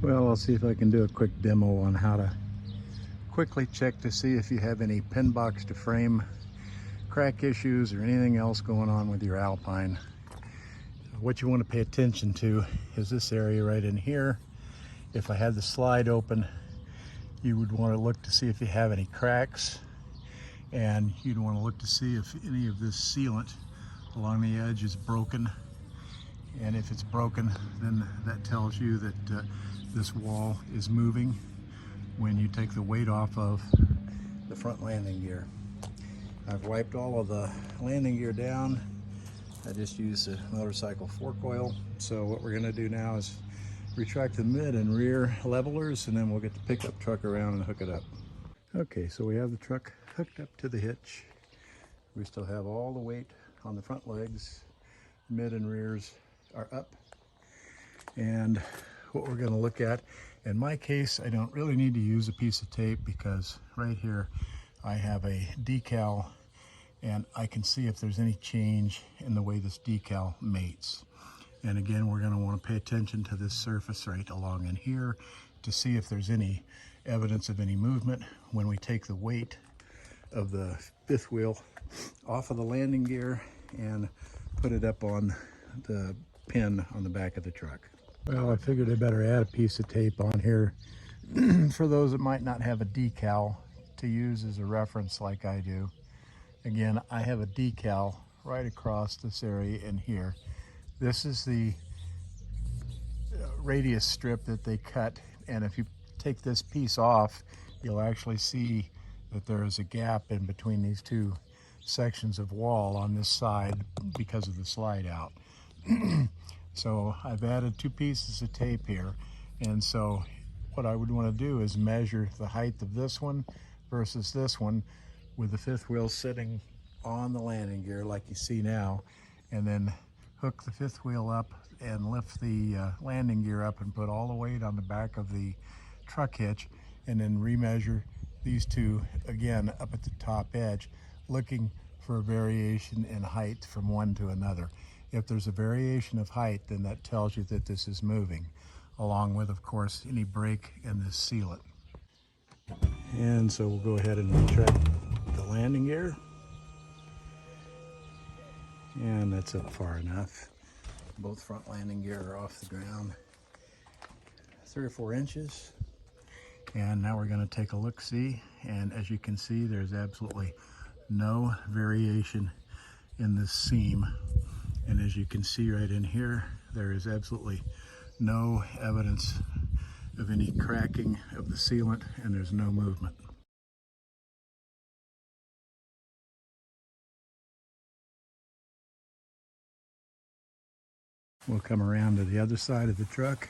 Well, I'll see if I can do a quick demo on how to quickly check to see if you have any pin box to frame crack issues or anything else going on with your Alpine. What you want to pay attention to is this area right in here. If I had the slide open, you would want to look to see if you have any cracks, and you'd want to look to see if any of this sealant along the edge is broken. And if it's broken, then that tells you that this wall is moving when you take the weight off of the front landing gear. I've wiped all of the landing gear down. I just used the motorcycle fork oil. So what we're going to do now is retract the mid and rear levelers, and then we'll get the pickup truck around and hook it up. Okay, so we have the truck hooked up to the hitch. We still have all the weight on the front legs. Mid and rears are up. And what we're going to look at, in my case, I don't really need to use a piece of tape because right here I have a decal, and I can see if there's any change in the way this decal mates. And again, we're going to want to pay attention to this surface right along in here to see if there's any evidence of any movement when we take the weight of the fifth wheel off of the landing gear and put it up on the pin on the back of the truck. Well, I figured I better add a piece of tape on here for those that might not have a decal to use as a reference like I do. Again, I have a decal right across this area in here. This is the radius strip that they cut, and if you take this piece off, you'll actually see that there is a gap in between these two sections of wall on this side because of the slide out. So I've added 2 pieces of tape here, and so what I would want to do is measure the height of this one versus this one with the fifth wheel sitting on the landing gear like you see now, and then hook the fifth wheel up and lift the landing gear up and put all the weight on the back of the truck hitch, and then remeasure these two again up at the top edge, looking for a variation in height from one to another. If there's a variation of height, then that tells you that this is moving, along with, of course, any break in this sealant. And so we'll go ahead and retract the landing gear. And that's up far enough. Both front landing gear are off the ground 3 or 4 inches. And now we're going to take a look-see, and as you can see, there's absolutely no variation in this seam. And as you can see right in here, there is absolutely no evidence of any cracking of the sealant, and there's no movement. We'll come around to the other side of the truck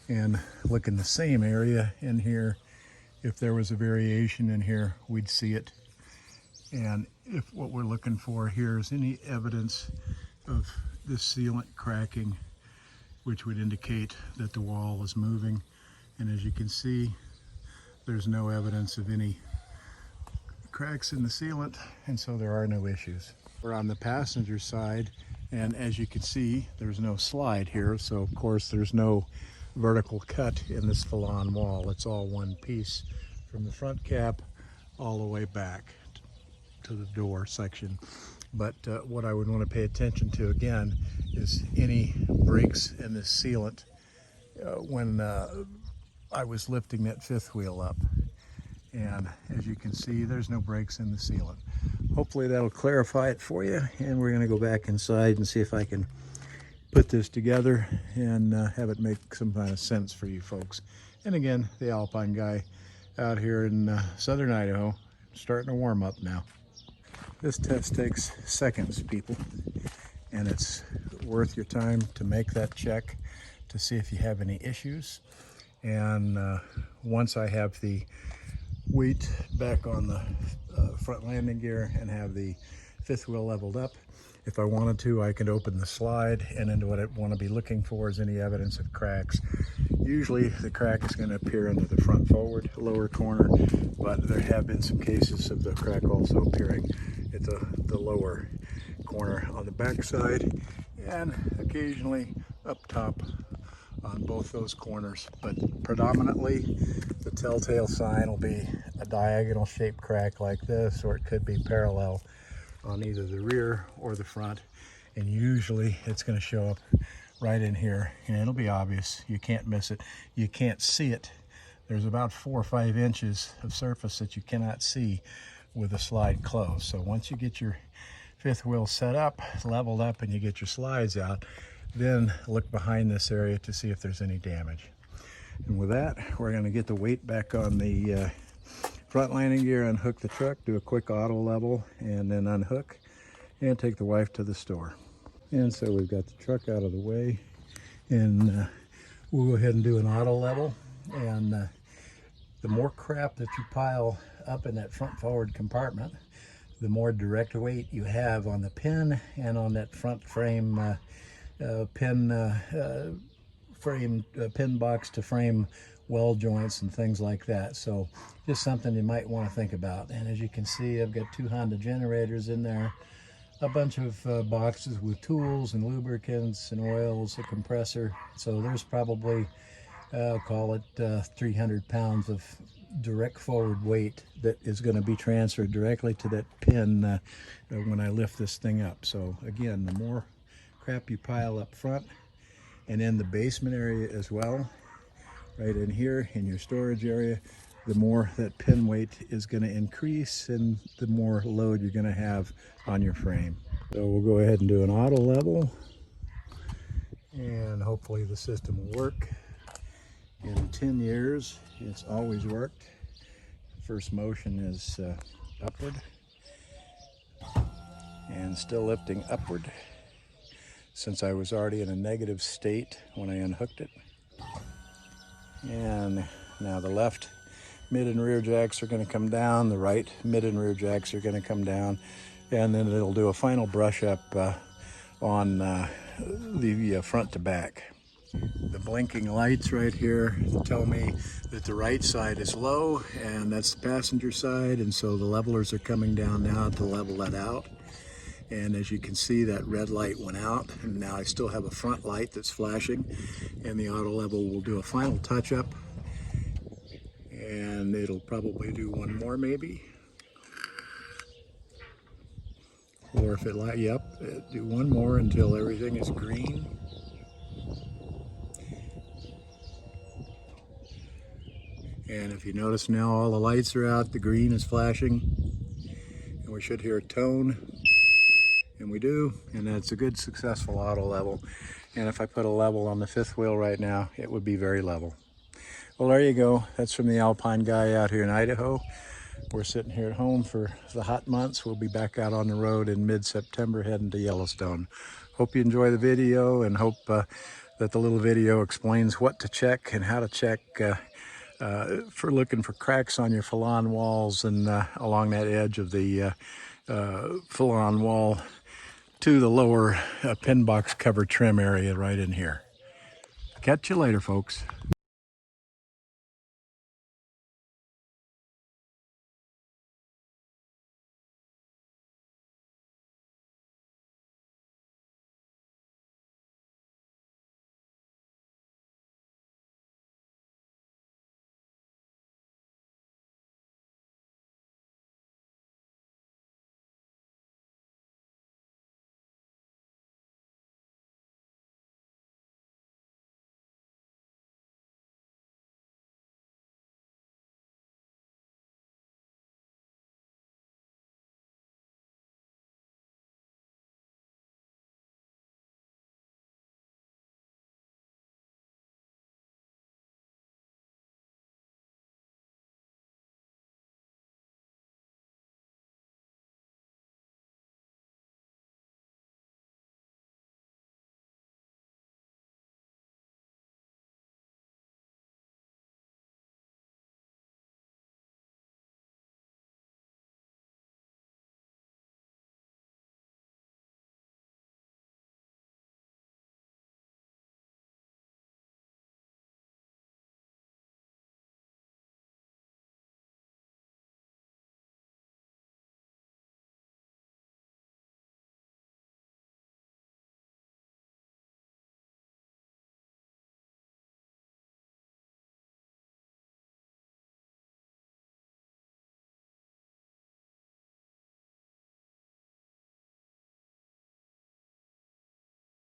and look in the same area in here. If there was a variation in here, we'd see it. And if what we're looking for here is any evidence of this sealant cracking, which would indicate that the wall is moving. And as you can see, there's no evidence of any cracks in the sealant, and so there are no issues. We're on the passenger side, and as you can see, there's no slide here, so of course there's no vertical cut in this filon wall. It's all one piece from the front cap all the way back to the door section. But what I would want to pay attention to again is any breaks in the sealant when I was lifting that fifth wheel up. And as you can see, there's no breaks in the sealant. Hopefully that'll clarify it for you, and we're going to go back inside and see if I can put this together and have it make some kind of sense for you folks. And again, the Alpine guy out here in southern Idaho, starting to warm up now. This test takes seconds, people, and it's worth your time to make that check to see if you have any issues. And once I have the weight back on the front landing gear and have the fifth wheel leveled up, if I wanted to, I could open the slide, and then what I want to be looking for is any evidence of cracks. Usually the crack is going to appear into the front forward lower corner, but there have been some cases of the crack also appearing at the lower corner on the back side, and occasionally up top on both those corners, but predominantly the telltale sign will be a diagonal shaped crack like this, or it could be parallel on either the rear or the front, and usually it's going to show up right in here, and it'll be obvious. You can't miss it. You can't see it. There's about 4 or 5 inches of surface that you cannot see with the slide closed. So once you get your fifth wheel set up, leveled up, and you get your slides out, then look behind this area to see if there's any damage. And with that, we're going to get the weight back on the front landing gear, unhook the truck, do a quick auto level, and then unhook and take the wife to the store. And so we've got the truck out of the way, and we'll go ahead and do an auto level. And the more crap that you pile up in that front forward compartment, the more direct weight you have on the pin and on that front frame pin box to frame weld joints and things like that. So just something you might want to think about. And as you can see, I've got 2 Honda generators in there, a bunch of boxes with tools and lubricants and oils, a compressor. So there's probably, call it 300 pounds of direct forward weight that is going to be transferred directly to that pin when I lift this thing up. So again, the more crap you pile up front and in the basement area as well, right in here in your storage area, the more that pin weight is going to increase and the more load you're going to have on your frame. So we'll go ahead and do an auto level, and hopefully the system will work. In 10 years, it's always worked. First motion is upward and still lifting upward, since I was already in a negative state when I unhooked it. And now the left mid and rear jacks are going to come down, the right mid and rear jacks are going to come down, and then it'll do a final brush up on the front to back. The blinking lights right here tell me that the right side is low, and that's the passenger side, and so the levelers are coming down now to level that out. And as you can see, that red light went out, and now I still have a front light that's flashing, and the auto level will do a final touch up, and it'll probably do one more maybe. Or if it light, yep, do one more until everything is green. And if you notice now, all the lights are out, the green is flashing, and we should hear a tone, and we do, and that's a good successful auto level. And if I put a level on the fifth wheel right now, it would be very level. Well, there you go. That's from the Alpine guy out here in Idaho. We're sitting here at home for the hot months. We'll be back out on the road in mid-September heading to Yellowstone. Hope you enjoy the video, and hope that the little video explains what to check and how to check for looking for cracks on your filon walls and along that edge of the filon wall to the lower pin box cover trim area right in here. Catch you later, folks.